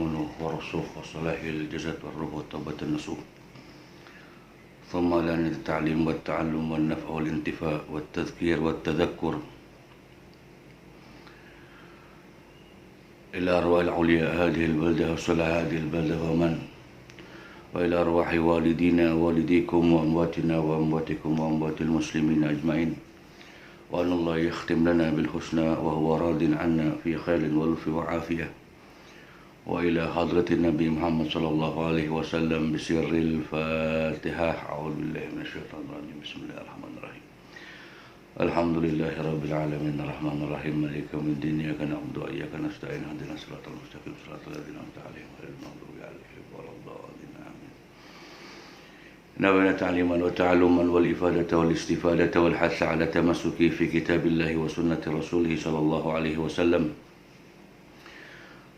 والتأمن والرسوخ وصلاح الجسد والروح وطابة النسوح، ثم لنا التعليم والتعلم والنفع والانتفاع والتذكير والتذكر إلى أرواح العلياء هذه البلدة وصلاح هذه البلدة وإلى أرواح والدينا ووالديكم وأمواتنا وأمواتكم وأموات المسلمين أجمعين، وأن الله يختم لنا بالحسنى وهو راض عنا في خير ولطف وعافية، وإلى حضرة النبي محمد صلى الله عليه وسلم بسر الفاتحة. أعوذ بالله من الشيطان الرجيم. بسم الله الرحمن الرحيم. الحمد لله رب العالمين الرحمن الرحيم مالك يوم الدين، إياك نعبد وإياك نستعين اهدنا الصراط المستقيم صراط الذين أنعمت عليهم غير المغضوب عليهم ولا الضالين آمين. نوينا تعليما وتعلما والإفادة والاستفادة والحث على تمسك في كتاب الله وسنة رسوله صلى الله عليه وسلم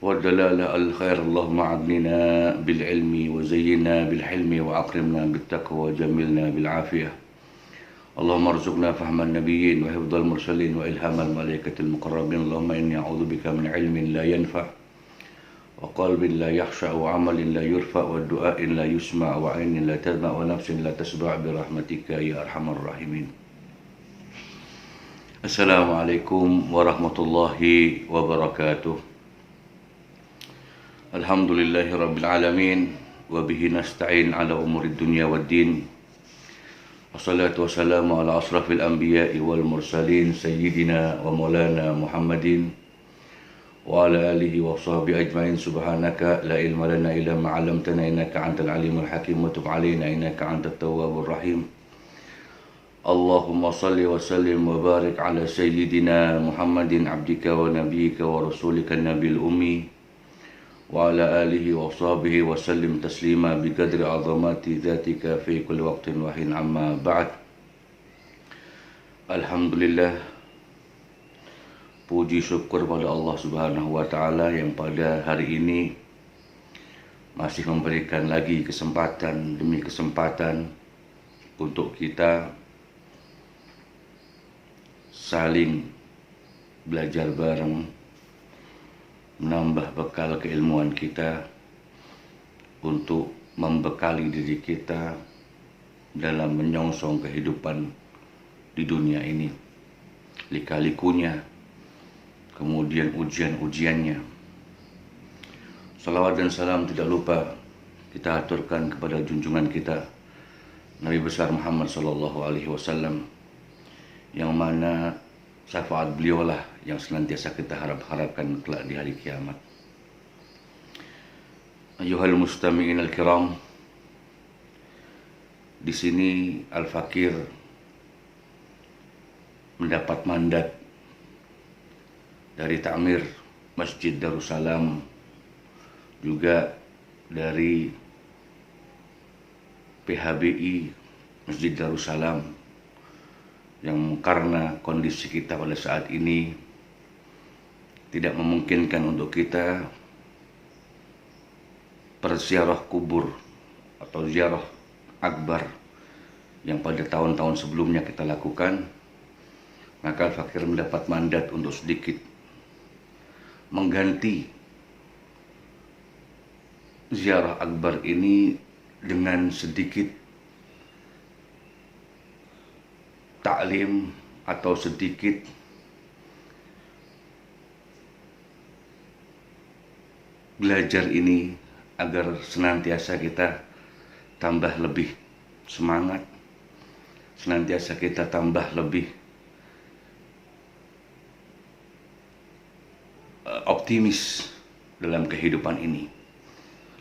والدلالة على الخير. اللهم أعدنا بالعلم وزينا بالحلم وأكرمنا بالتقوى وجملنا بالعافية. اللهم ارزقنا فهم النبيين وحفظ المرسلين وإلهام الملائكة المقربين. اللهم إني أعوذ بك من علم لا ينفع وقلب لا يخشع وعمل لا يرفع ودعاء لا يسمع وعين لا تدمع ونفس لا تشبع برحمتك يا أرحم الراحمين. السلام عليكم ورحمة الله وبركاته. الحمد لله رب العالمين وبه نستعين على أمور الدنيا والدين، والصلاة والسلام على أشرف الأنبياء والمرسلين سيدنا ومولانا محمد وعلى آله وصحبه أجمعين. سبحانك لا علم لنا إلا ما علمتنا إنك أنت العليم الحكيم، وتب علينا إنك أنت التواب الرحيم. اللهم صل وسلم وبارك على سيدنا محمد عبدك ونبيك ورسولك النبي الأمي وعلى آله وصحبه وسلم تسليما بقدر عظمات ذاتك في كل وقت وحين. عما بعد. Alhamdulillah, puji syukur pada Allah Subhanahu wa Ta'ala yang pada hari ini masih memberikan lagi kesempatan demi kesempatan untuk kita saling belajar bareng, menambah bekal keilmuan kita untuk membekali diri kita dalam menyongsong kehidupan di dunia ini, lika-likunya, kemudian ujian-ujiannya. Salawat dan salam tidak lupa kita aturkan kepada junjungan kita Nabi besar Muhammad sallallahu alaihi wasallam, yang mana syafaat beliaulah yang senantiasa kita harapkan kelak di hari kiamat. Ayyuhal mustami'in al-kiram, di sini Al-Fakir mendapat mandat dari Ta'mir Masjid Darussalam, juga dari PHBI Masjid Darussalam, yang karena kondisi kita pada saat ini tidak memungkinkan untuk kita berziarah kubur atau ziarah akbar yang pada tahun-tahun sebelumnya kita lakukan, maka Al-Fakir mendapat mandat untuk sedikit mengganti ziarah akbar ini dengan sedikit taklim atau sedikit belajar ini, agar senantiasa kita tambah lebih semangat, senantiasa kita tambah lebih optimis dalam kehidupan ini.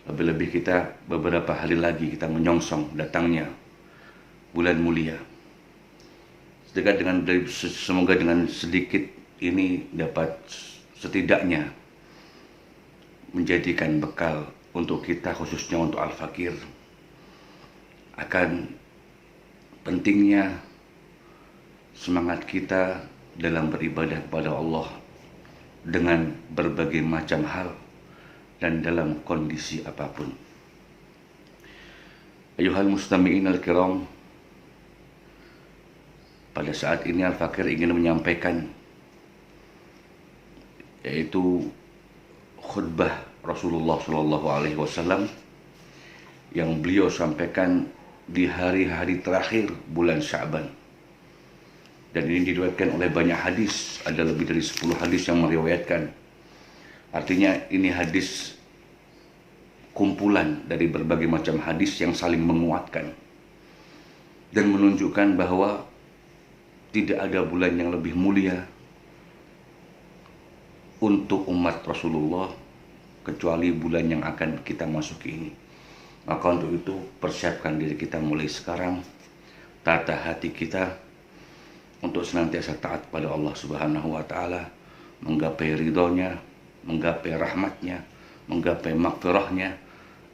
Lebih-lebih kita beberapa hari lagi kita menyongsong datangnya bulan mulia. Semoga dengan sedikit ini dapat setidaknya menjadikan bekal untuk kita, khususnya untuk Al-Fakir, akan pentingnya semangat kita dalam beribadah kepada Allah dengan berbagai macam hal dan dalam kondisi apapun. Ayuhal mustami'in al-kiram, pada saat ini Al-Fakir ingin menyampaikan yaitu khutbah Rasulullah Shallallahu Alaihi Wasallam yang beliau sampaikan di hari-hari terakhir bulan Sya'ban. Dan ini diriwayatkan oleh banyak hadis, ada lebih dari 10 hadis yang meriwayatkan. Artinya ini hadis kumpulan dari berbagai macam hadis yang saling menguatkan dan menunjukkan bahwa tidak ada bulan yang lebih mulia untuk umat Rasulullah kecuali bulan yang akan kita masuki ini. Maka untuk itu persiapkan diri kita mulai sekarang, tata hati kita untuk senantiasa taat pada Allah Subhanahu wa Ta'ala, menggapai ridhonya, menggapai rahmatnya, menggapai maghfirahnya,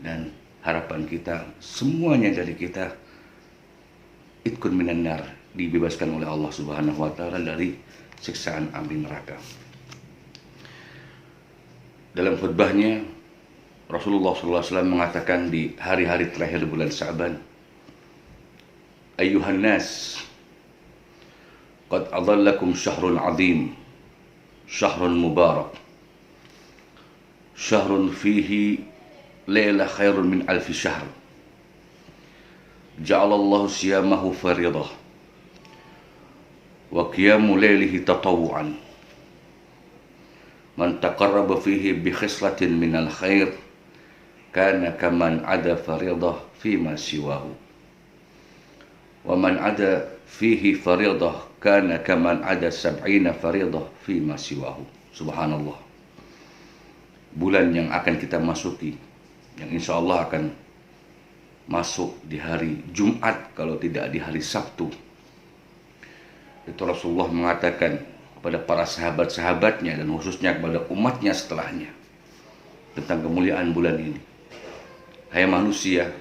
dan harapan kita semuanya dari kita itkun minan nar, dibebaskan oleh Allah Subhanahu wa Ta'ala dari siksaan api neraka. Dalam khutbahnya Rasulullah SAW mengatakan di hari-hari terakhir bulan Sya'ban, Ayyuhan nas, qad adhallakum syahrun azim, syahrun mubarak, syahrun fihi layla khairun min alfi syahr, ja'alallahu siyamahu faridah, wa qiyamu laylihi tatawu'an, man taqarraba fihi bi khislatin minal khair kana kaman ada faridah fima siwahu, wa man ada fihi faridah kana kaman ada sab'ina faridah fima siwahu. Subhanallah. Bulan yang akan kita masuki, yang insya Allah akan masuk di hari Jumat kalau tidak di hari Sabtu, itu Rasulullah mengatakan kepada para sahabat-sahabatnya dan khususnya kepada umatnya setelahnya tentang kemuliaan bulan ini. Hai manusia,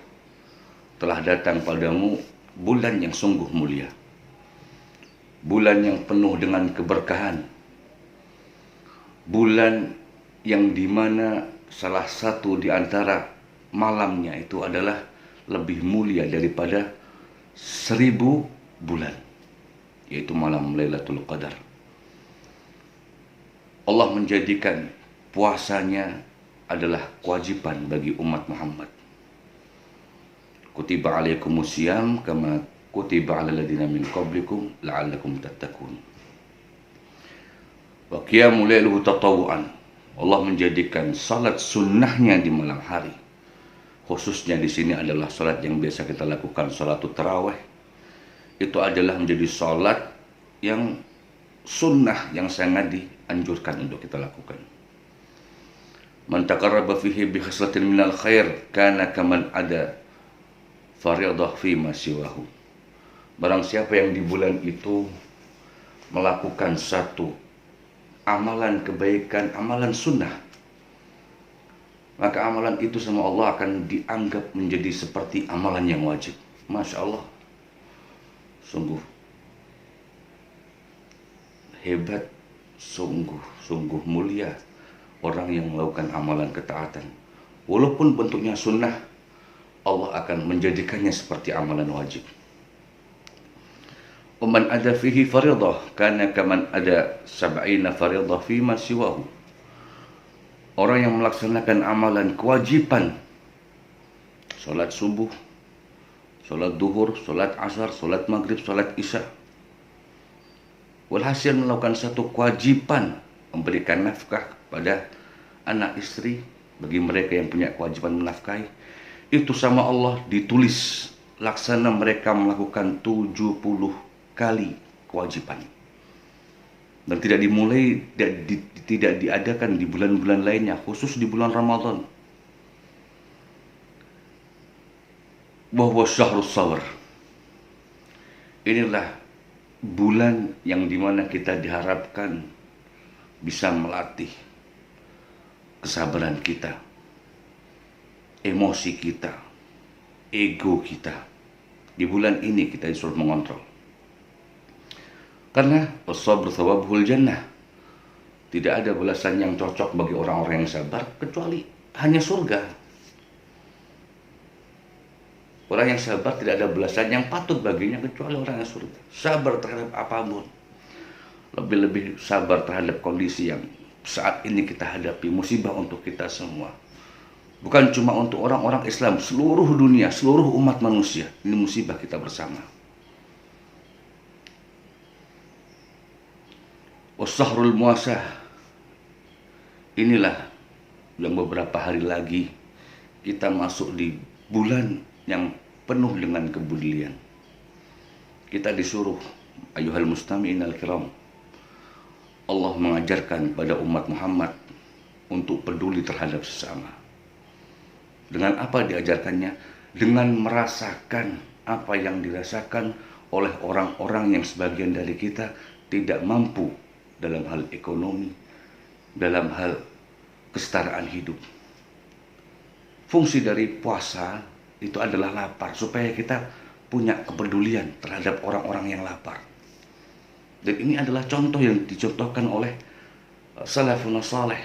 telah datang padamu bulan yang sungguh mulia, bulan yang penuh dengan keberkahan, bulan yang dimana salah satu di antara malamnya itu adalah lebih mulia daripada 1000 bulan, yaitu malam Lailatul Qadar. Allah menjadikan puasanya adalah kewajiban bagi umat Muhammad. Kutiba alaikumusiyam kama kutiba alal ladzina min qablikum la'allakum tattaqun. Wa qiyamul lailuhu tatawu'an. Allah menjadikan salat sunnahnya di malam hari. Khususnya di sini adalah salat yang biasa kita lakukan, salatul tarawih. Itu adalah menjadi salat yang sunnah yang sangat dianjurkan untuk kita lakukan. Man taqarraba fihi bi khislatin minal khair kana kaman ada faridah fi ma siwahu. Barang siapa yang di bulan itu melakukan satu amalan kebaikan, amalan sunnah, maka amalan itu sama Allah akan dianggap menjadi seperti amalan yang wajib. Masya Allah, sungguh hebat, sungguh mulia orang yang melakukan amalan ketaatan. Walaupun bentuknya sunnah, Allah akan menjadikannya seperti amalan wajib. Waman ada fihi faridah kana kaman ada sab'ina faridah fima siwahu. Orang yang melaksanakan amalan kewajiban, salat subuh, salat duhur, salat asar, salat maghrib, salat isya, walhasil melakukan satu kewajiban memberikan nafkah kepada anak istri bagi mereka yang punya kewajiban menafkahi, itu sama Allah ditulis laksana mereka melakukan 70 kali kewajiban, dan tidak dimulai, tidak diadakan di bulan-bulan lainnya, khusus di bulan Ramadan. Bahwa syahrus sawar, inilah bulan yang dimana kita diharapkan bisa melatih kesabaran kita, emosi kita, ego kita. Di bulan ini kita disuruh mengontrol. Karena as-sabr thawabul jannah. Tidak ada balasan yang cocok bagi orang-orang yang sabar kecuali hanya surga. Orang yang sabar tidak ada balasan yang patut baginya kecuali orang yang surga. Sabar terhadap apapun. Lebih-lebih sabar terhadap kondisi yang saat ini kita hadapi, musibah untuk kita semua. Bukan cuma untuk orang-orang Islam, seluruh dunia, seluruh umat manusia. Ini musibah kita bersama. Wassahrul muasah. Inilah yang beberapa hari lagi kita masuk di bulan yang penuh dengan kepedulian. Kita disuruh, ayuhal mustami'in al-kiram, Allah mengajarkan pada umat Muhammad untuk peduli terhadap sesama. Dengan apa diajarkannya? Dengan merasakan apa yang dirasakan oleh orang-orang yang sebagian dari kita tidak mampu dalam hal ekonomi, dalam hal kesetaraan hidup. Fungsi dari puasa itu adalah lapar, supaya kita punya kepedulian terhadap orang-orang yang lapar. Dan ini adalah contoh yang dicontohkan oleh salafun saleh.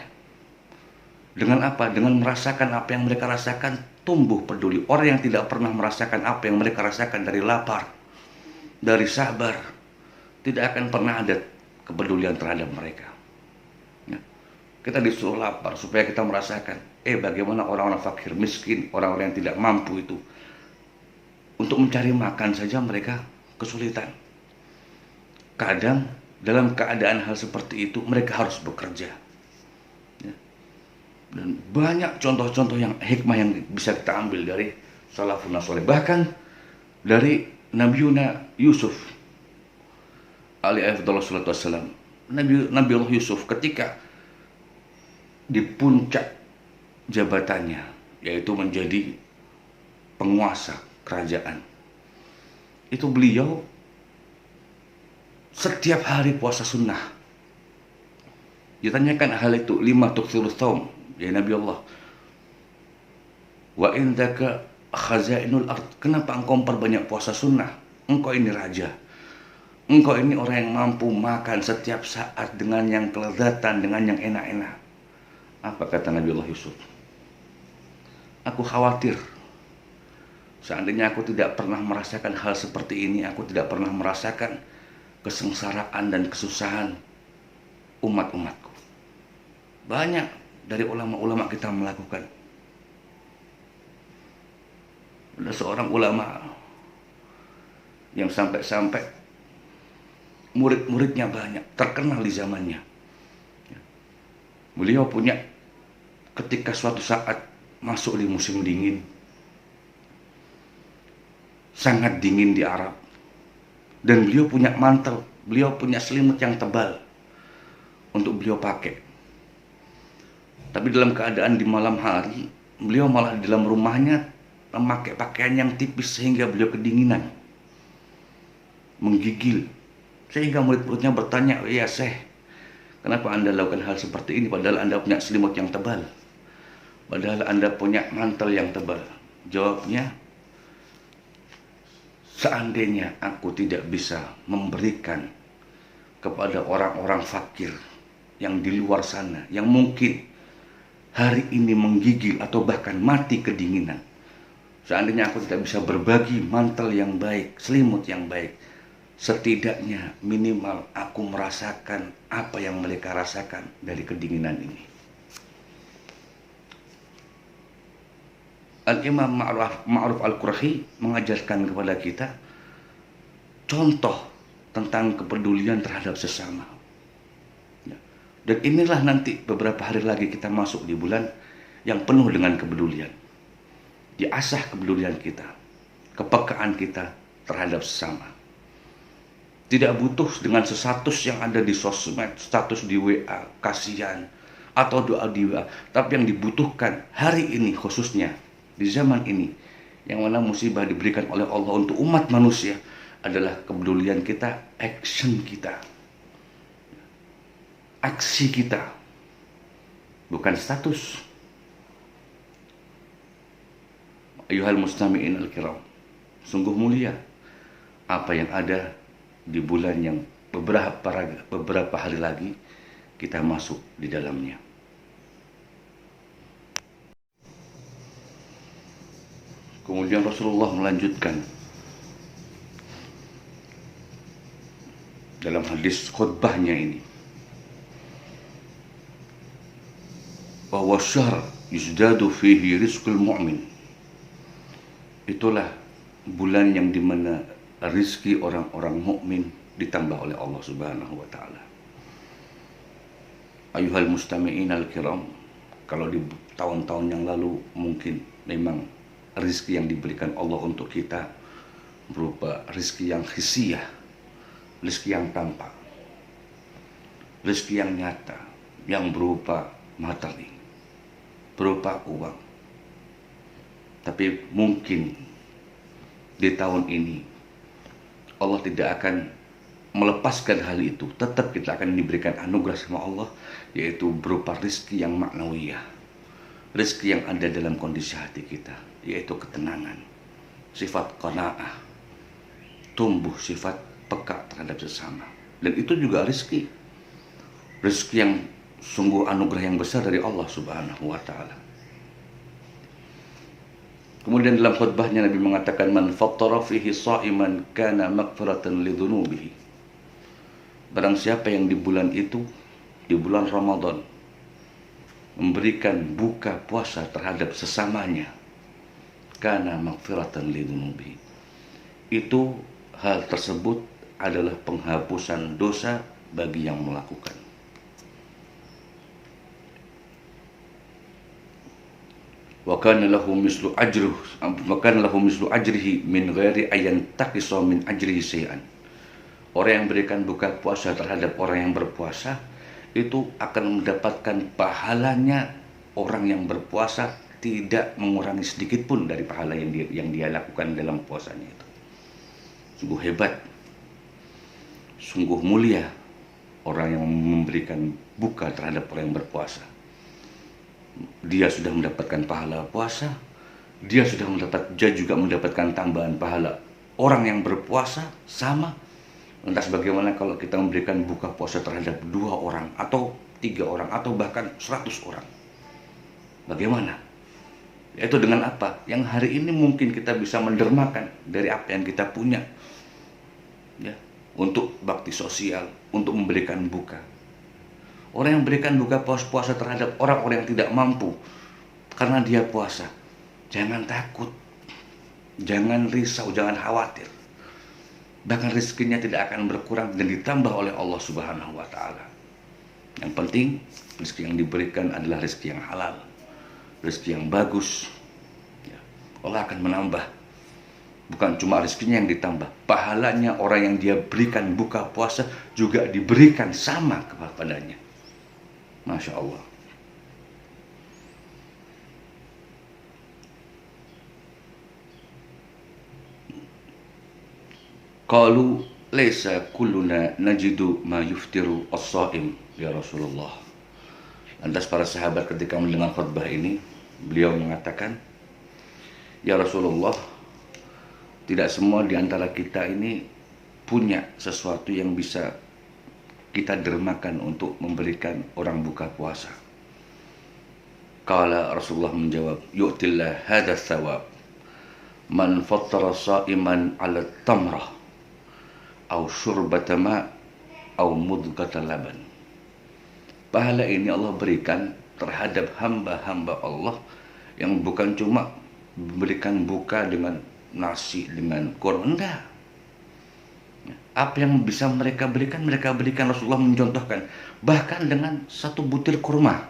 Dengan apa? Dengan merasakan apa yang mereka rasakan, tumbuh peduli. Orang yang tidak pernah merasakan apa yang mereka rasakan dari lapar, dari sabar, tidak akan pernah ada kepedulian terhadap mereka. Ya. Kita disuruh lapar supaya kita merasakan, bagaimana orang-orang fakir, miskin, orang-orang yang tidak mampu itu, untuk mencari makan saja mereka kesulitan. Kadang dalam keadaan hal seperti itu mereka harus bekerja. Ya. Dan banyak contoh-contoh yang hikmah yang bisa kita ambil dari salafun saleh. Bahkan dari Nabiuna Yusuf alaihi salatu wassalam. Nabi Allah Yusuf ketika di puncak jabatannya, yaitu menjadi penguasa kerajaan, itu beliau setiap hari puasa sunnah. Ditanyakan hal itu, lima tuksirus saum, ya Nabi Allah, wa indaka khazainul ard, kenapa engkau perbanyak puasa sunnah? Engkau ini raja, engkau ini orang yang mampu makan setiap saat dengan yang kelezatan, dengan yang enak-enak. Apa kata Nabi Allah Yusuf? Aku khawatir seandainya aku tidak pernah merasakan hal seperti ini, aku tidak pernah merasakan kesengsaraan dan kesusahan umat-umatku. Banyak dari ulama-ulama kita melakukan. Ada seorang ulama yang sampai-sampai murid-muridnya banyak, terkenal di zamannya. Beliau punya, ketika suatu saat masuk di musim dingin, sangat dingin di Arab, dan beliau punya mantel, beliau punya selimut yang tebal untuk beliau pakai. Tapi dalam keadaan di malam hari, beliau malah di dalam rumahnya memakai pakaian yang tipis sehingga beliau kedinginan, menggigil. Sehingga murid-muridnya bertanya, ya Syekh, kenapa Anda lakukan hal seperti ini padahal Anda punya selimut yang tebal, padahal Anda punya mantel yang tebal? Jawabnya, seandainya aku tidak bisa memberikan kepada orang-orang fakir yang di luar sana, yang mungkin hari ini menggigil atau bahkan mati kedinginan, seandainya aku tidak bisa berbagi mantel yang baik, selimut yang baik, setidaknya minimal aku merasakan apa yang mereka rasakan dari kedinginan ini. Al-Imam Ma'ruf Al-Qurahi mengajarkan kepada kita contoh tentang kepedulian terhadap sesama. Dan inilah nanti beberapa hari lagi kita masuk di bulan yang penuh dengan kepedulian. Diasah kepedulian kita, kepekaan kita terhadap sesama. Tidak butuh dengan status yang ada di sosmed, status di WA, kasihan, atau doa di WA. Tapi yang dibutuhkan hari ini khususnya, di zaman ini, yang mana musibah diberikan oleh Allah untuk umat manusia, adalah kepedulian kita, action kita, aksi kita, bukan status. Ayuhal mustami'in al-kiram, sungguh mulia apa yang ada di bulan yang beberapa hari lagi kita masuk di dalamnya. Kemudian Rasulullah melanjutkan dalam hadis khutbahnya ini, wa huwa syahr yuzdadu fihi rizqul mu'min. Itulah bulan yang dimana rizki orang-orang mukmin ditambah oleh Allah Subhanahu wa taala. Ayuhal mustami'in al-kiram, kalau di tahun-tahun yang lalu mungkin memang rizki yang diberikan Allah untuk kita berupa rizki yang hisiyah, rizki yang tampak, rizki yang nyata, yang berupa materi, berupa uang. Tapi mungkin di tahun ini Allah tidak akan melepaskan hal itu. Tetap kita akan diberikan anugerah sama Allah, yaitu berupa rizki yang maknawiyah, rizki yang ada dalam kondisi hati kita, yaitu ketenangan, sifat qanaah, tumbuh sifat peka terhadap sesama. Dan itu juga rizki yang sungguh anugerah yang besar dari Allah Subhanahu wa taala. Kemudian dalam khutbahnya Nabi mengatakan, man fattara fihi sha'iman kana maghfiratan lidzunubihi. Barang siapa yang di bulan itu, di bulan Ramadan, memberikan buka puasa terhadap sesamanya, kana maghfiratan lidzunubihi. Itu hal tersebut adalah penghapusan dosa bagi yang melakukan. Wa kana lahu mislu ajrihi min ghairi ayan taqisa min ajrihi syai'an. Orang yang berikan buka puasa terhadap orang yang berpuasa itu akan mendapatkan pahalanya orang yang berpuasa, tidak mengurangi sedikit pun dari pahala yang dia lakukan dalam puasanya itu. Sungguh hebat, sungguh mulia orang yang memberikan buka terhadap orang yang berpuasa. Dia sudah mendapatkan pahala puasa, dia juga mendapatkan tambahan pahala orang yang berpuasa sama. Lantas bagaimana kalau kita memberikan buka puasa terhadap 2 orang atau 3 orang atau bahkan 100 orang? Bagaimana? Yaitu dengan apa? Yang hari ini mungkin kita bisa mendermakan dari apa yang kita punya, ya, untuk bakti sosial, untuk memberikan buka. Orang yang berikan buka puasa terhadap orang-orang yang tidak mampu karena dia puasa, jangan takut, jangan risau, jangan khawatir. Bahkan rezekinya tidak akan berkurang dan ditambah oleh Allah Subhanahu wa taala. Yang penting rezeki yang diberikan adalah rezeki yang halal, rezeki yang bagus. Ya, Allah akan menambah. Bukan cuma rezekinya yang ditambah, pahalanya orang yang dia berikan buka puasa juga diberikan sama kepadanya. Masya Allah. Qalu laisa kulluna najidu ma yuftiru as-shaim ya Rasulullah. Lantas para sahabat ketika mendengar khutbah ini, beliau mengatakan, ya Rasulullah, tidak semua di antara kita ini punya sesuatu yang bisa kita dermakan untuk memberikan orang buka puasa. Qala Rasulullah menjawab, yu'tillah hadha thawab man fattara sha'iman ala tamrah au syurbata ma au mudghata laban. Pahala ini Allah berikan terhadap hamba-hamba Allah yang bukan cuma memberikan buka dengan nasi, dengan kurma, enggak. Apa yang bisa mereka berikan Rasulullah mencontohkan, bahkan dengan 1 butir kurma,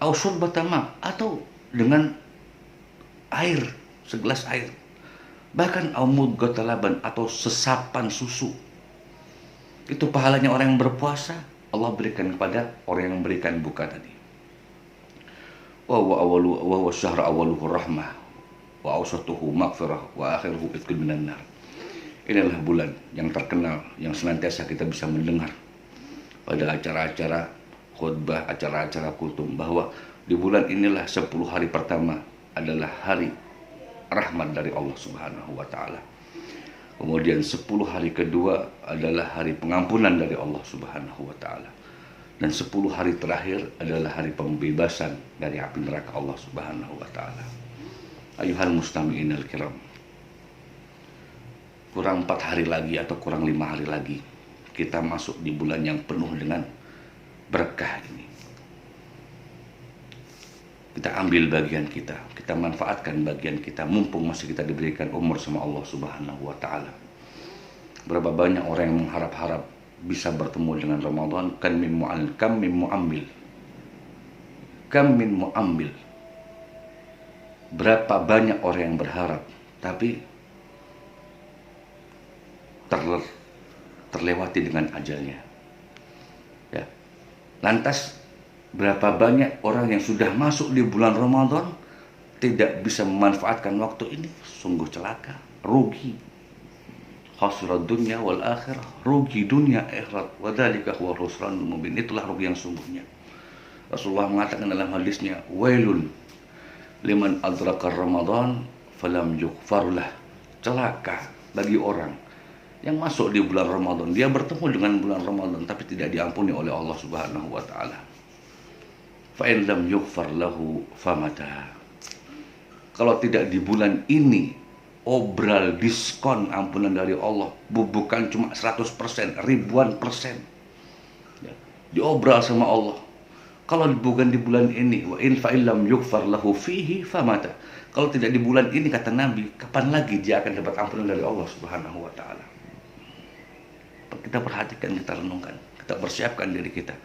au syurbata ma, atau dengan air, segelas air, bahkan au mudghata laban, atau sesapan susu. Itu pahalanya orang yang berpuasa, Allah berikan kepada orang yang memberikan buka tadi. Wa huwa syahr awaluhu rahmah wa awsatuhu maghfirah wa akhiruhu itqun minan nar. Inilah bulan yang terkenal, yang senantiasa kita bisa mendengar pada acara-acara khutbah, acara-acara kultum, bahwa di bulan inilah 10 hari pertama adalah hari rahmat dari Allah Subhanahu wa taala. Kemudian 10 hari kedua adalah hari pengampunan dari Allah Subhanahu wa taala. Dan 10 hari terakhir adalah hari pembebasan dari api neraka Allah Subhanahu wa taala. Ayuhal mustami'in al-kiram, kurang 4 hari lagi atau kurang 5 hari lagi kita masuk di bulan yang penuh dengan berkah ini. kita ambil bagian kita manfaatkan bagian kita, mumpung masih kita diberikan umur sama Allah Subhanahu wa Ta'ala. Berapa banyak orang yang mengharap-harap bisa bertemu dengan Ramadan, kam min mu'ammil. Berapa banyak orang yang berharap, tapi terlewati dengan ajalnya. Ya. Lantas berapa banyak orang yang sudah masuk di bulan Ramadan tidak bisa memanfaatkan waktu ini? Sungguh celaka, rugi. Khasrat dunya wal akhirah, rugi dunia akhirat, wa dzalika huwa khusranul mubin. Itulah rugi yang sungguhnya. Rasulullah mengatakan dalam hadisnya, wailun liman adraka Ramadan falam yughfarlah. Celaka bagi orang yang masuk di bulan Ramadan, dia bertemu dengan bulan Ramadan tapi tidak diampuni oleh Allah Subhanahu wa Ta'ala. Fa in lam yughfar lahu famata. Kalau tidak di bulan ini, obral diskon ampunan dari Allah, bukan cuma 100%, ribuan persen. Ya, diobral sama Allah. Kalau bukan di bulan ini, wa in fa illam yughfar lahu fihi famata. Kalau tidak di bulan ini, kata Nabi, kapan lagi dia akan dapat ampunan dari Allah Subhanahu wa Ta'ala? Kita perhatikan, kita renungkan, kita persiapkan diri kita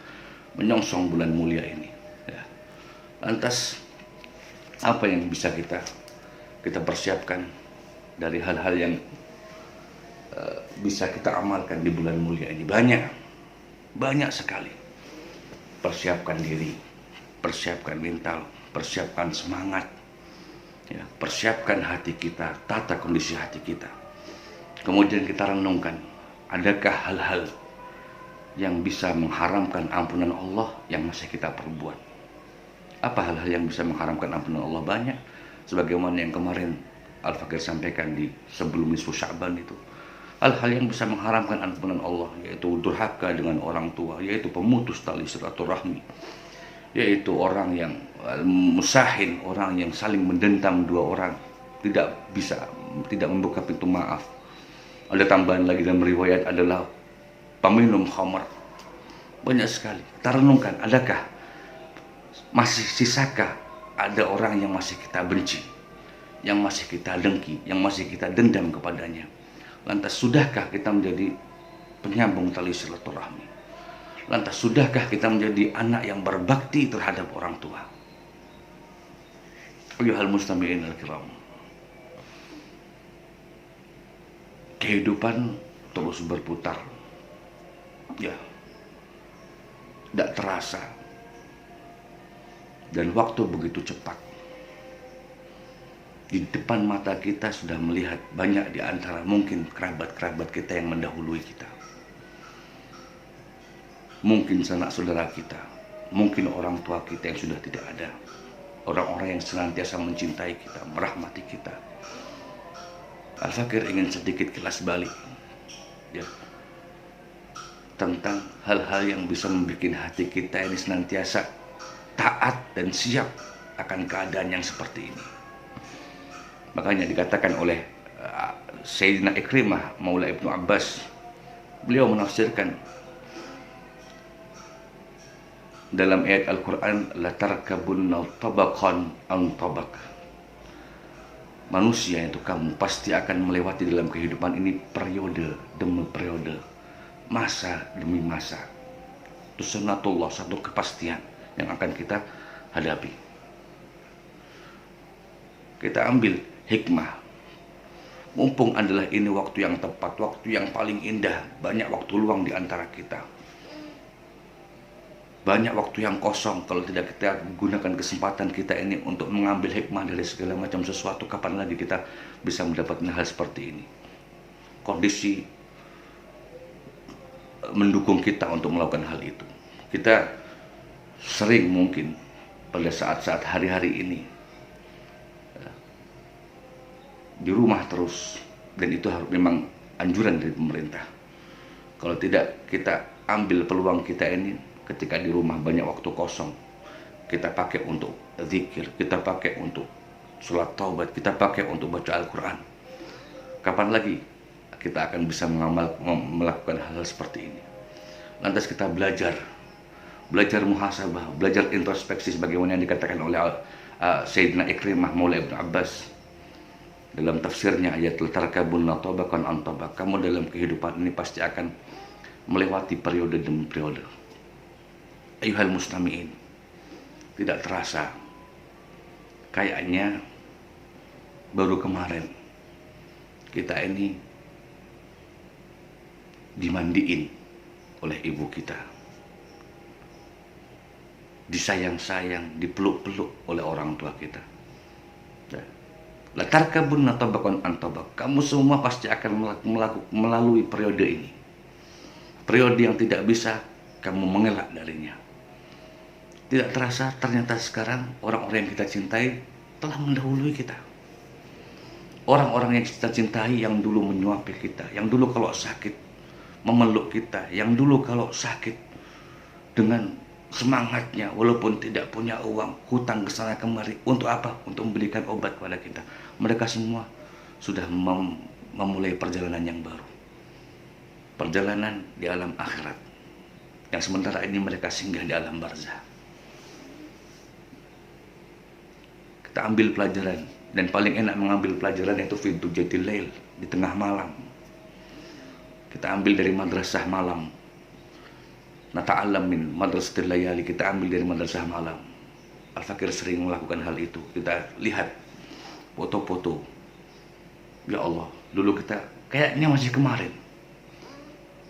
menyongsong bulan mulia ini. Ya. Lantas apa yang bisa kita persiapkan dari hal-hal yang bisa kita amalkan di bulan mulia ini? Banyak sekali. Persiapkan diri, persiapkan mental, persiapkan semangat, ya, persiapkan hati kita, tata kondisi hati kita. Kemudian kita renungkan, adakah hal-hal yang bisa mengharamkan ampunan Allah yang masih kita perbuat? Apa hal-hal yang bisa mengharamkan ampunan Allah? Banyak. Sebagaimana yang kemarin Al-Fakir sampaikan di sebelum nisfu Sya'ban itu. Hal-hal yang bisa mengharamkan ampunan Allah, yaitu durhaka dengan orang tua, yaitu pemutus tali silaturahmi, yaitu orang yang musahin, orang yang saling mendendam dua orang, tidak membuka pintu maaf. Ada tambahan lagi dalam riwayat adalah peminum khamar. Banyak sekali. Kita renungkan, adakah masih sisakah ada orang yang masih kita benci, yang masih kita dengki, yang masih kita dendam kepadanya? Lantas sudahkah kita menjadi penyambung tali silaturahmi? Lantas sudahkah kita menjadi anak yang berbakti terhadap orang tua? Ayyuhal mustami'in al-kiram, kehidupan terus berputar, ya, tidak terasa, dan waktu begitu cepat. Di depan mata kita sudah melihat banyak di antara mungkin kerabat-kerabat kita yang mendahului kita, mungkin sanak saudara kita, mungkin orang tua kita yang sudah tidak ada, orang-orang yang senantiasa mencintai kita, merahmati kita. Al-Fakir ingin sedikit kilas balik, ya, tentang hal-hal yang bisa membuat hati kita ini senantiasa taat dan siap akan keadaan yang seperti ini. Makanya dikatakan oleh Sayyidina Ikrimah Maula Ibnu Abbas, beliau menafsirkan dalam ayat Al-Quran, la tarkabunna tabaqan an tabaq. Manusia itu kamu pasti akan melewati dalam kehidupan ini periode demi periode, masa demi masa. Itu sunnatullah, satu kepastian yang akan kita hadapi. Kita ambil hikmah, mumpung adalah ini waktu yang tepat, waktu yang paling indah, banyak waktu luang di antara kita, banyak waktu yang kosong. Kalau tidak kita gunakan kesempatan kita ini untuk mengambil hikmah dari segala macam sesuatu, kapan lagi kita bisa mendapatkan hal seperti ini? Kondisi mendukung kita untuk melakukan hal itu. Kita sering mungkin pada saat-saat hari-hari ini di rumah terus, dan itu harus memang anjuran dari pemerintah. Kalau tidak, kita ambil peluang kita ini ketika di rumah banyak waktu kosong, kita pakai untuk zikir, kita pakai untuk sholat taubat, kita pakai untuk baca Al-Quran. Kapan lagi kita akan bisa melakukan hal-hal seperti ini? Lantas kita belajar muhasabah, belajar introspeksi sebagaimana yang dikatakan oleh Sayyidina Ikrimah Maula Ibn Abbas dalam tafsirnya ayat latarkabunna tabaqan an tabaq, kamu dalam kehidupan ini pasti akan melewati periode demi periode. Ayuhal mustami'in, tidak terasa kayaknya baru kemarin kita ini dimandiin oleh ibu kita, disayang-sayang, dipeluk-peluk oleh orang tua kita. Latarkabunna tabaqan an tabaq, kamu semua pasti akan melalui periode ini, periode yang tidak bisa kamu mengelak darinya. Tidak terasa ternyata sekarang orang-orang yang kita cintai telah mendahului kita. Orang-orang yang kita cintai, yang dulu menyuapi kita, yang dulu kalau sakit memeluk kita, yang dulu kalau sakit dengan semangatnya walaupun tidak punya uang, hutang ke sana kemari, untuk apa? Untuk memberikan obat kepada kita. Mereka semua sudah memulai perjalanan yang baru, perjalanan di alam akhirat, yang sementara ini mereka singgah di alam barzah. Kita ambil pelajaran, dan paling enak mengambil pelajaran itu fi dujatil lail, di tengah malam. Kita ambil dari madrasah malam. Nata'allam min madrasatil layali, kita ambil dari madrasah malam. Al-Fakir sering melakukan hal itu. Kita lihat foto-foto. Ya Allah, dulu kita kayaknya masih kemarin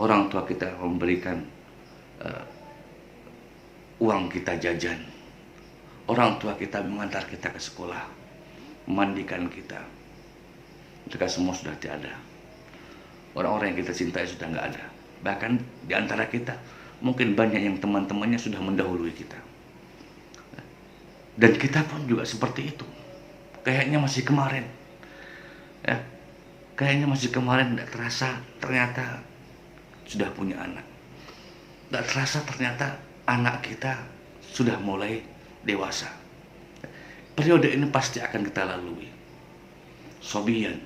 orang tua kita memberikan uang kita jajan, orang tua kita mengantar kita ke sekolah, memandikan kita. Mereka semua sudah tidak ada. Orang-orang yang kita cintai sudah nggak ada. Bahkan di antara kita mungkin banyak yang teman-temannya sudah mendahului kita. Dan kita pun juga seperti itu. Kayaknya masih kemarin, ya, kayaknya masih kemarin, tidak terasa ternyata sudah punya anak. Tidak terasa ternyata anak kita sudah mulai dewasa. Periode ini pasti akan kita lalui. Sobiyan,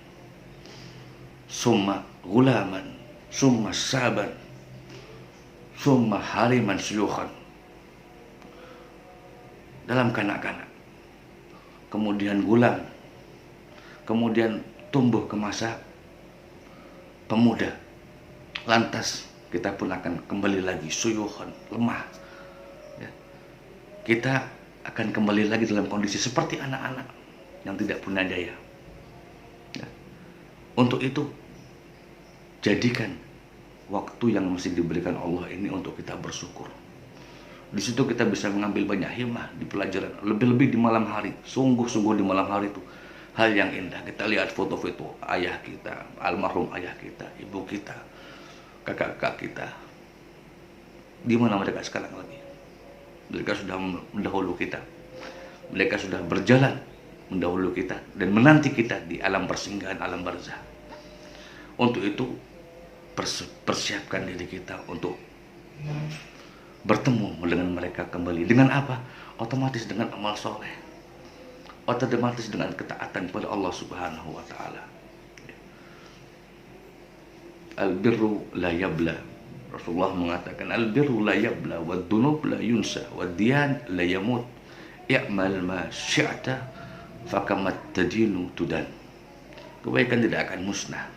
summa gulaman, summa saban, summa hariman syukhan. Dalam kanak-kanak, kemudian gulam, kemudian tumbuh ke masa pemuda, lantas kita pun akan kembali lagi suyuhan, lemah, ya. Kita akan kembali lagi dalam kondisi seperti anak-anak yang tidak punya daya, ya. Untuk itu, jadikan waktu yang masih diberikan Allah ini untuk kita bersyukur. Di situ kita bisa mengambil banyak hikmah di pelajaran, lebih-lebih di malam hari. Sungguh-sungguh di malam hari itu hal yang indah. Kita lihat foto-foto ayah kita, almarhum ayah kita, ibu kita, kakak-kakak kita. Di mana mereka sekarang lagi? Mereka sudah mendahulu kita. Mereka sudah berjalan mendahulu kita dan menanti kita di alam persinggahan, alam barzah. Untuk itu, persiapkan diri kita untuk bertemu dengan mereka kembali. Dengan apa? Otomatis dengan amal soleh, otomatis dengan ketaatan kepada Allah Subhanahu wa Ta'ala. Al-birru la yabla. Rasulullah mengatakan, al-birru la yabla, wa dunub la yunsa, wa diyan la yamut. I'mal ma syi'ta, fakamat tadinu tudan. Kebaikan tidak akan musnah.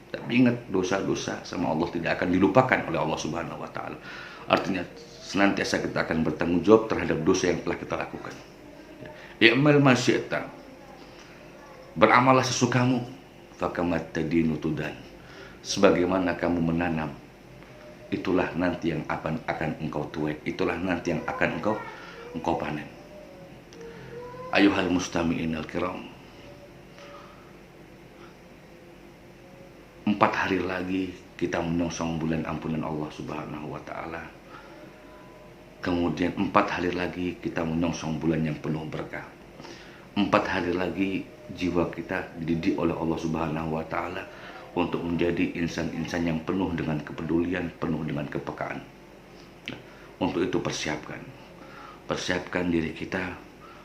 Tapi ingat, dosa-dosa sama Allah tidak akan dilupakan oleh Allah Subhanahu wa Ta'ala. Artinya senantiasa kita akan bertanggung jawab terhadap dosa yang telah kita lakukan. I'mal ma syi'ta, beramallah sesukamu, fakamat tadinu tudan. Sebagaimana kamu menanam, itulah nanti yang akan engkau tuai, itulah nanti yang akan engkau panen. Ayuhal mustami'in al-kiram, 4 hari lagi kita menyongsong bulan ampunan Allah Subhanahu wa Ta'ala. Kemudian 4 hari lagi kita menyongsong bulan yang penuh berkah. 4 hari lagi jiwa kita dididik oleh Allah Subhanahu wa Ta'ala untuk menjadi insan-insan yang penuh dengan kepedulian, penuh dengan kepekaan. Untuk itu persiapkan diri kita,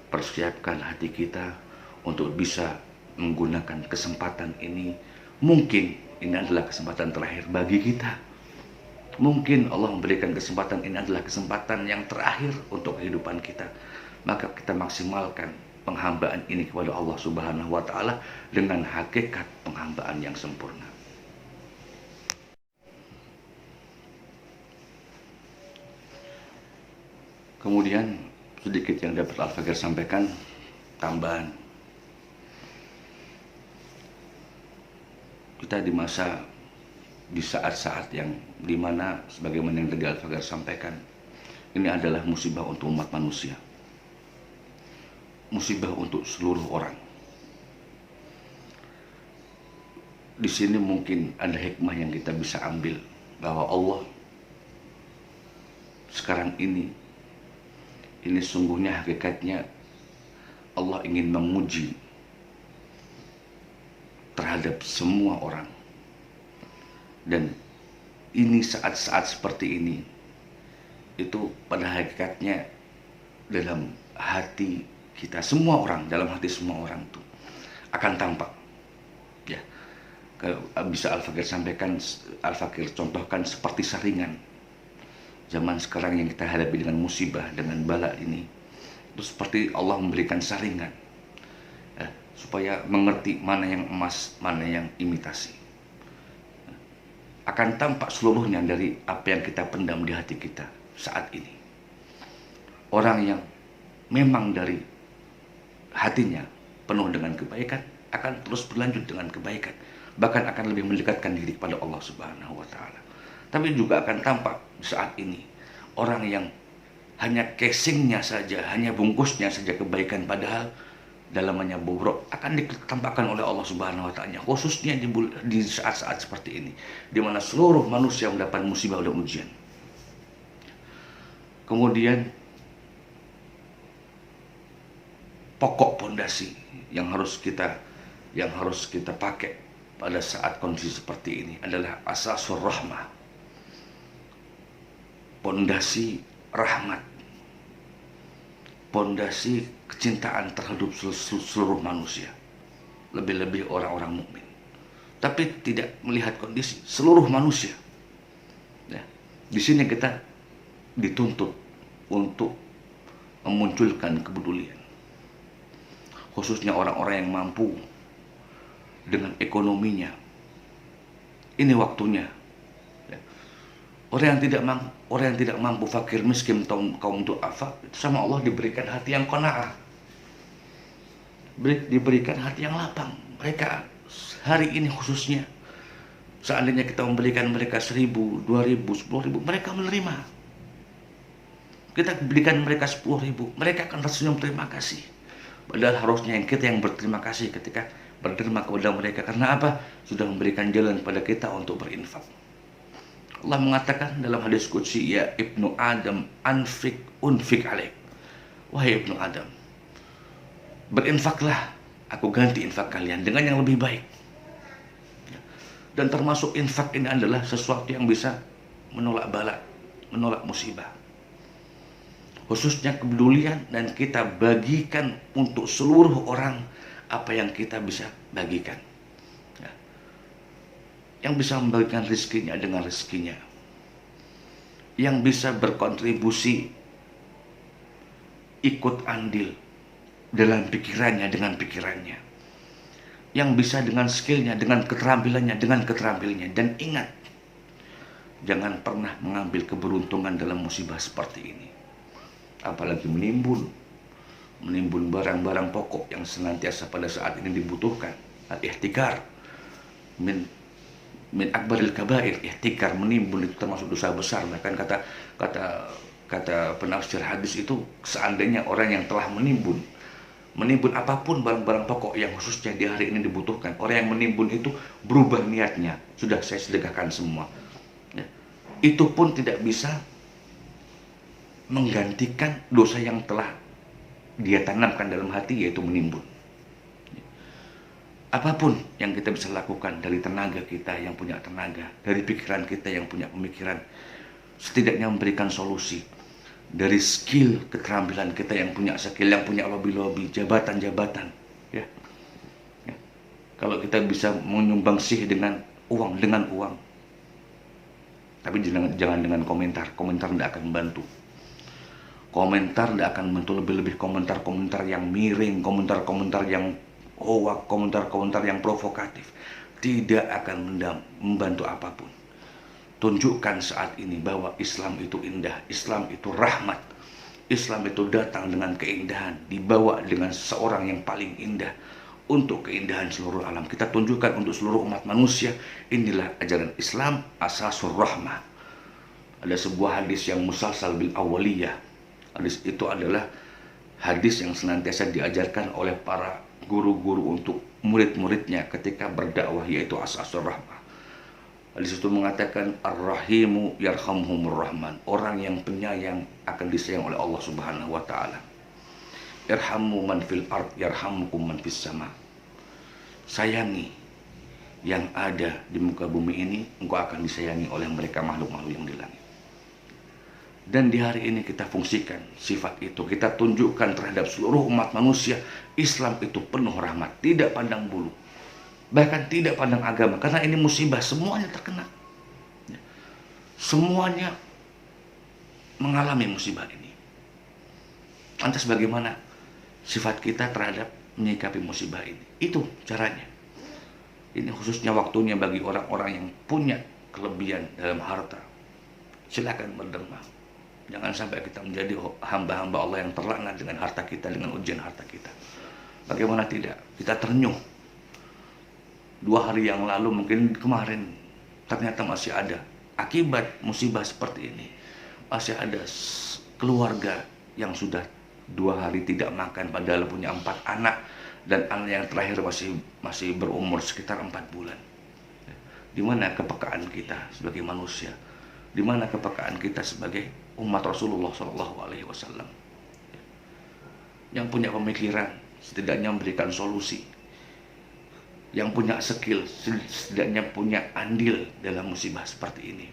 persiapkan hati kita untuk bisa menggunakan kesempatan ini. Mungkin ini adalah kesempatan terakhir bagi kita. Mungkin Allah memberikan kesempatan ini adalah kesempatan yang terakhir untuk kehidupan kita. Maka kita maksimalkan penghambaan ini kepada Allah Subhanahu wa Ta'ala dengan hakikat penghambaan yang sempurna. Kemudian sedikit yang dapat Al-Fakir sampaikan, tambahan. Kita di saat-saat yang dimana sebagaimana yang tadi Al-Fakir sampaikan, ini adalah musibah untuk umat manusia, musibah untuk seluruh orang. Di sini mungkin ada hikmah yang kita bisa ambil, bahwa Allah sekarang ini sungguhnya hakikatnya Allah ingin menguji terhadap semua orang. Dan ini saat-saat seperti ini, itu pada hakikatnya dalam hati kita, semua orang, dalam hati semua orang itu akan tampak. Ya, kalau bisa Al-Fakir sampaikan, Al-Fakir contohkan seperti saringan. Zaman sekarang yang kita hadapi dengan musibah, dengan bala ini, itu seperti Allah memberikan saringan, ya, supaya mengerti mana yang emas, mana yang imitasi. Akan tampak seluruhnya dari apa yang kita pendam di hati kita saat ini. Orang yang memang dari hatinya penuh dengan kebaikan akan terus berlanjut dengan kebaikan, bahkan akan lebih mendekatkan diri kepada Allah Subhanahu wa Ta'ala. Tapi juga akan tampak saat ini orang yang hanya casingnya saja, hanya bungkusnya saja kebaikan, padahal dalamannya bobrok, akan ditampakkan oleh Allah Subhanahu wa Ta'ala, khususnya di saat-saat seperti ini, di mana seluruh manusia mendapat musibah dan ujian. Kemudian pokok pondasi yang harus kita pakai pada saat kondisi seperti ini adalah asasur rahmah, pondasi rahmat, pondasi kecintaan terhadap seluruh manusia, lebih-lebih orang-orang mukmin. Tapi tidak melihat kondisi seluruh manusia. Ya, di sini kita dituntut untuk memunculkan kepedulian, khususnya orang-orang yang mampu dengan ekonominya. Ini waktunya. Orang yang tidak mampu, fakir, miskin, kaum du'afa, sama Allah diberikan hati yang qanaah, diberikan hati yang lapang. Mereka hari ini khususnya, seandainya kita memberikan mereka 1.000, 2.000, 10.000, mereka menerima. Kita berikan mereka 10.000, mereka akan tersenyum terima kasih. Padahal harusnya kita yang berterima kasih ketika berderma kepada mereka. Karena apa? Sudah memberikan jalan kepada kita untuk berinfak. Allah mengatakan dalam hadis qudsi, ya ibnu Adam, unfik alaik. Wahai ibnu Adam, berinfaklah, aku ganti infak kalian dengan yang lebih baik. Dan termasuk infak ini adalah sesuatu yang bisa menolak bala, menolak musibah. Khususnya kepedulian, dan kita bagikan untuk seluruh orang apa yang kita bisa bagikan. Yang bisa membagikan rezekinya dengan rezekinya, yang bisa berkontribusi ikut andil dalam pikirannya dengan pikirannya, yang bisa dengan skillnya, dengan keterampilannya dengan keterampilannya. Dan ingat, jangan pernah mengambil keberuntungan dalam musibah seperti ini, apalagi menimbun barang-barang pokok yang senantiasa pada saat ini dibutuhkan. Al-ihtikar min akbaril kabair, ihtikar, menimbun itu termasuk dosa besar. Bahkan kata penafsir hadis itu, seandainya orang yang telah menimbun apapun barang-barang pokok yang khususnya di hari ini dibutuhkan, orang yang menimbun itu berubah niatnya, sudah saya sedekahkan semua, ya, itu pun tidak bisa menggantikan dosa yang telah dia tanamkan dalam hati, yaitu menimbun. Apapun yang kita bisa lakukan dari tenaga kita yang punya tenaga, dari pikiran kita yang punya pemikiran, setidaknya memberikan solusi. Dari skill, keterampilan kita yang punya skill, yang punya lobby-lobby, jabatan-jabatan, ya. Kalau kita bisa menyumbangsih dengan uang, tapi jangan dengan komentar tidak akan membantu. Komentar tidak akan muncul, lebih-lebih komentar-komentar yang miring, komentar-komentar yang hoak, komentar-komentar yang provokatif. Tidak akan membantu apapun. Tunjukkan saat ini bahwa Islam itu indah, Islam itu rahmat, Islam itu datang dengan keindahan, dibawa dengan seorang yang paling indah untuk keindahan seluruh alam. Kita tunjukkan untuk seluruh umat manusia, inilah ajaran Islam, asasur rahmah. Ada sebuah hadis yang musalsal bil awaliyah. Hadis itu adalah hadis yang senantiasa diajarkan oleh para guru-guru untuk murid-muridnya ketika berdakwah, yaitu asasur rahmah. Hadis itu mengatakan ar-rahimu yarhamhumur rahman. Orang yang penyayang akan disayang oleh Allah Subhanahu wa taala. Irhamu man fil ard yarhamukum man fis sama. Sayangi yang ada di muka bumi ini, engkau akan disayangi oleh mereka makhluk-makhluk yang di langit. Dan di hari ini kita fungsikan sifat itu, kita tunjukkan terhadap seluruh umat manusia, Islam itu penuh rahmat, tidak pandang bulu, bahkan tidak pandang agama, karena ini musibah, semuanya terkena, semuanya mengalami musibah ini. Lantas bagaimana sifat kita terhadap menyikapi musibah ini? Itu caranya. Ini khususnya waktunya bagi orang-orang yang punya kelebihan dalam harta. Silakan berderma. Jangan sampai kita menjadi hamba-hamba Allah yang terlaknat dengan harta kita, dengan ujian harta kita. Bagaimana tidak? Kita terenyuh. 2 hari yang lalu, mungkin kemarin, ternyata masih ada. Akibat musibah seperti ini, masih ada keluarga yang sudah 2 hari tidak makan, padahal punya 4 anak. Dan anak yang terakhir masih berumur sekitar 4 bulan. Di mana kepekaan kita sebagai manusia? Di mana kepekaan kita sebagai umat Rasulullah SAW? Yang punya pemikiran setidaknya memberikan solusi, yang punya skill setidaknya punya andil dalam musibah seperti ini,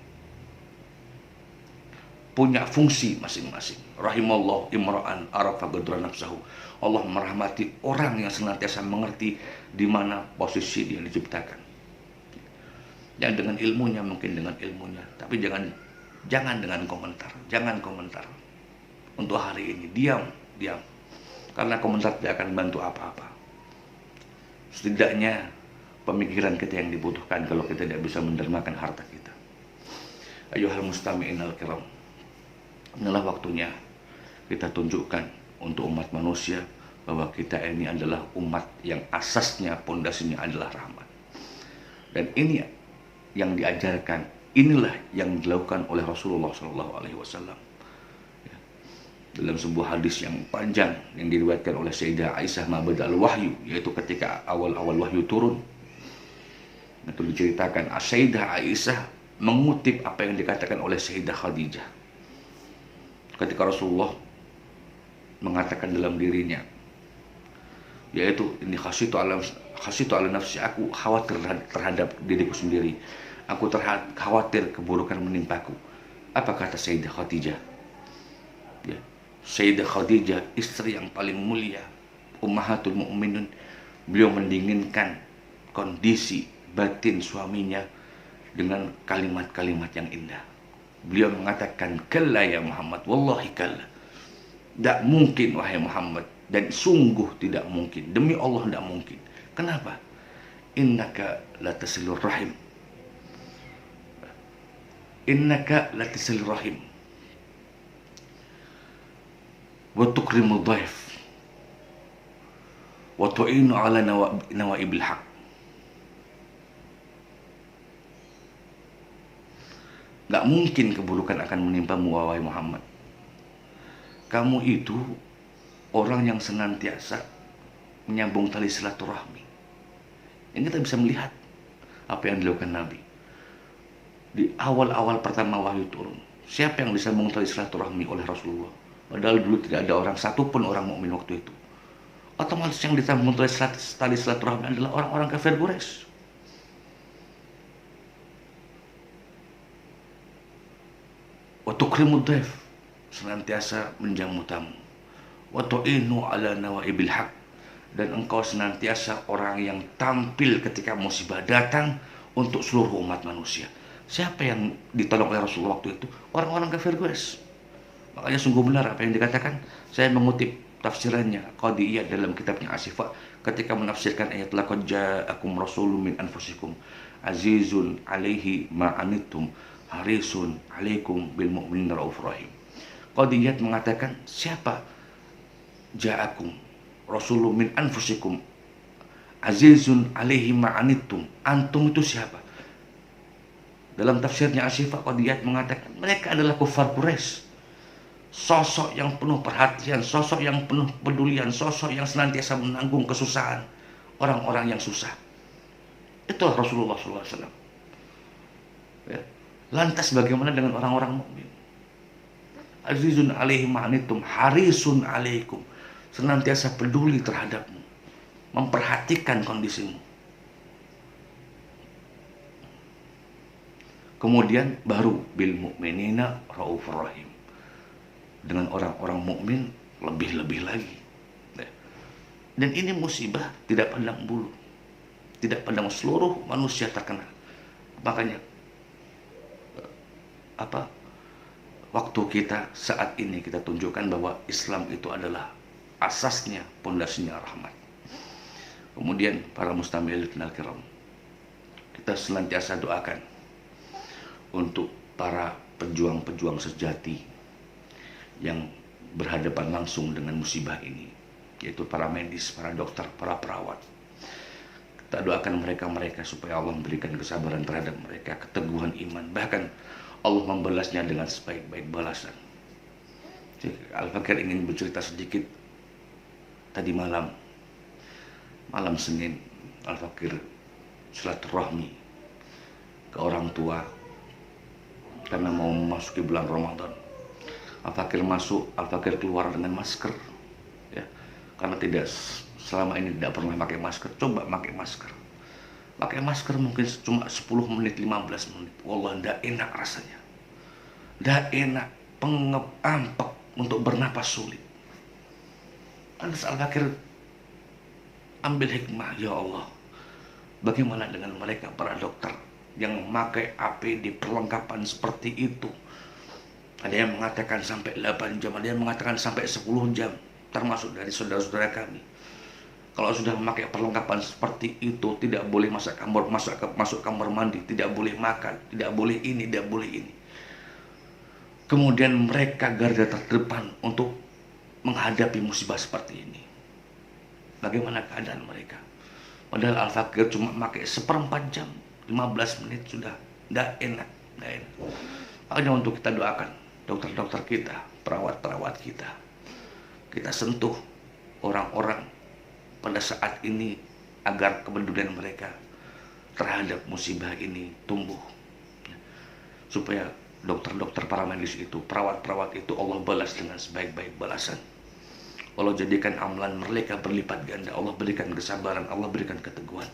punya fungsi masing-masing. Rahimallahu imra'an arafa qadra nafsahu. Allah merahmati orang yang senantiasa mengerti di mana posisi dia diciptakan. Yang dengan ilmunya, mungkin dengan ilmunya, tapi jangan dengan komentar. Jangan komentar. Untuk hari ini diam. Karena komentar tidak akan bantu apa-apa. Setidaknya pemikiran kita yang dibutuhkan kalau kita tidak bisa mendermakan harta kita. Ayuhal mustami'in al-kiram. Inilah waktunya kita tunjukkan untuk umat manusia bahwa kita ini adalah umat yang asasnya, pondasinya adalah rahmat. Dan ini yang diajarkan, inilah yang dilakukan oleh Rasulullah SAW. Dalam sebuah hadis yang panjang yang diriwayatkan oleh Sayyidah Aisyah ma'bada al-wahyu, yaitu ketika awal-awal wahyu turun, itu diceritakan Sayyidah Aisyah mengutip apa yang dikatakan oleh Sayyidah Khadijah ketika Rasulullah mengatakan dalam dirinya, yaitu ini khasyitu ala nafsi, aku khawatir terhadap diriku sendiri, aku khawatir keburukan menimpaku. Apa kata Sayyidah Khadijah? Ya, Sayyidah Khadijah, istri yang paling mulia, ummahatul mu'minun, beliau mendinginkan kondisi batin suaminya dengan kalimat-kalimat yang indah. Beliau mengatakan, kalla ya Muhammad, wallahi kalla. Tidak mungkin wahai Muhammad, dan sungguh tidak mungkin, demi Allah tidak mungkin. Kenapa? Innaka latasilur rahim. Innaka latasilur rahim wa tukrimul dhaif wa tu'inu ala nawaibil haq. Gak mungkin keburukan akan menimpamu wahai Muhammad. Kamu itu orang yang senantiasa menyambung tali silaturahmi. Yang kita bisa melihat apa yang dilakukan Nabi di awal-awal pertama wahyu turun. Siapa yang disambung tali silaturahmi oleh Rasulullah? Padahal dulu tidak ada orang satupun orang mukmin waktu itu. Otomatis yang disambung tali silaturahmi adalah orang-orang kafir Quraisy. Wa tukrimud dhaif, senantiasa menjamu tamu. Wa tu'inu ala nawaibil haq, dan engkau senantiasa orang yang tampil ketika musibah datang untuk seluruh umat manusia. Siapa yang ditolong oleh Rasulullah waktu itu? Orang-orang kafir Quraisy. Makanya sungguh benar apa yang dikatakan. Saya mengutip tafsirannya Qadhi Iyad dalam kitabnya Asyifa ketika menafsirkan ayat laqad ja'akum rasulun min anfusikum azizun 'alaihi ma 'anittum harisun 'alaikum bil mu'minina raufur rahim. Qadhi Iyad mengatakan, siapa ja'akum rasulun min anfusikum azizun 'alaihi ma 'anittum, antum itu siapa? Dalam tafsirnya Asyifa, Qadhi Iyad mengatakan mereka adalah kufar Quraisy. Sosok yang penuh perhatian, sosok yang penuh pedulian, sosok yang senantiasa menanggung kesusahan orang-orang yang susah. Itulah Rasulullah SAW. Ya. Lantas bagaimana dengan orang-orang mukmin? Azizun alaihi ma'anitum, harisun alaikum, senantiasa peduli terhadapmu, memperhatikan kondisimu. Kemudian baru bil mu'minina raufur rahim, dengan orang-orang mukmin lebih-lebih lagi. Dan ini musibah tidak pandang bulu, tidak pandang seluruh manusia terkena. Makanya waktu kita saat ini kita tunjukkan bahwa Islam itu adalah asasnya, pondasinya rahmat. Kemudian para mustami'in al-kiram, kita senantiasa doakan untuk para pejuang-pejuang sejati yang berhadapan langsung dengan musibah ini, yaitu para medis, para dokter, para perawat. Kita doakan mereka supaya Allah memberikan kesabaran terhadap mereka, keteguhan iman, bahkan Allah membalasnya dengan sebaik-baik balasan. Al-Fakir ingin bercerita sedikit. Tadi malam Senin, Al-Fakir silaturahmi ke orang tua karena mau memasuki bulan Ramadan. Al-Fakir masuk, Al-Fakir keluar dengan masker, ya, karena selama ini tidak pernah pakai masker. Coba pakai masker mungkin cuma 10 menit, 15 menit. Wallah, tidak enak rasanya, tidak enak, pengep, ampek, untuk bernapas sulit. Lantas Al-Fakir ambil hikmah, ya Allah, bagaimana dengan mereka para dokter yang memakai APD perlengkapan seperti itu? Ada yang mengatakan sampai 8 jam, ada yang mengatakan sampai 10 jam, termasuk dari saudara-saudara kami. Kalau sudah memakai perlengkapan seperti itu, tidak boleh masuk kamar mandi, tidak boleh makan, tidak boleh ini, tidak boleh ini. Kemudian mereka garda terdepan untuk menghadapi musibah seperti ini. Bagaimana keadaan mereka? Padahal Al-Fakir cuma pakai 1/4 jam, 15 menit sudah tidak enak. Makanya untuk kita doakan dokter-dokter kita, perawat-perawat kita. Kita sentuh orang-orang pada saat ini agar kepedulian mereka terhadap musibah ini tumbuh. Supaya dokter-dokter para medis itu, perawat-perawat itu Allah balas dengan sebaik-baik balasan. Allah jadikan amalan mereka berlipat ganda. Allah berikan kesabaran, Allah berikan keteguhan.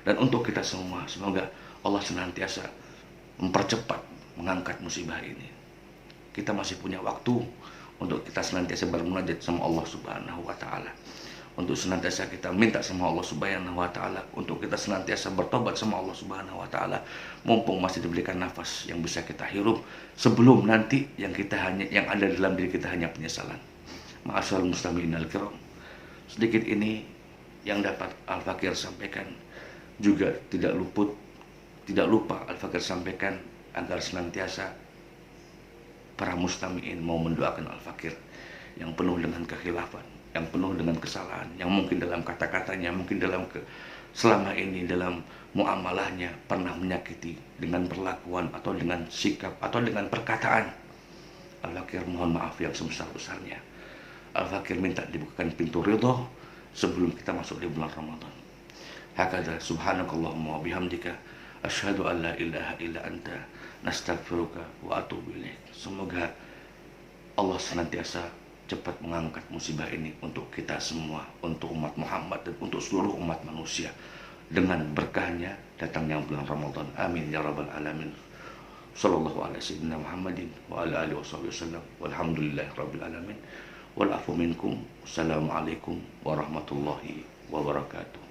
Dan untuk kita semua, semoga Allah senantiasa mempercepat mengangkat musibah ini. Kita masih punya waktu untuk kita senantiasa bermunajat sama Allah Subhanahu wa Ta'ala, untuk senantiasa kita minta sama Allah Subhanahu wa Ta'ala, untuk kita senantiasa bertobat sama Allah Subhanahu wa Ta'ala, mumpung masih diberikan nafas yang bisa kita hirup, sebelum nanti yang ada dalam diri kita hanya penyesalan. Ma'asyiral mustami'in al-kiram, sedikit ini yang dapat Al-Fakir sampaikan. Juga tidak lupa Al-Fakir sampaikan agar senantiasa para mustami'in mau mendoakan Al-Fakir yang penuh dengan kekhilafan, yang penuh dengan kesalahan, yang mungkin dalam kata-katanya, mungkin selama ini dalam muamalahnya pernah menyakiti dengan perlakuan atau dengan sikap atau dengan perkataan. Al-Fakir mohon maaf yang sebesar-besarnya. Al-Fakir minta dibukakan pintu ridho sebelum kita masuk di bulan Ramadan. Hakadha subhanakallahumma wa bihamdika asyhadu an la ilaha illa anta nastaghfiruka wa atubu ilaik. Semoga Allah senantiasa cepat mengangkat musibah ini untuk kita semua, untuk umat Muhammad dan untuk seluruh umat manusia, dengan berkahnya datangnya bulan Ramadan. Amin ya rabbal alamin. Sallallahu alaihi sayyidina Muhammadin wa ala alihi wasallam. Walhamdulillahi rabbil alamin. Wal afu minkum. Assalamualaikum warahmatullahi wabarakatuh.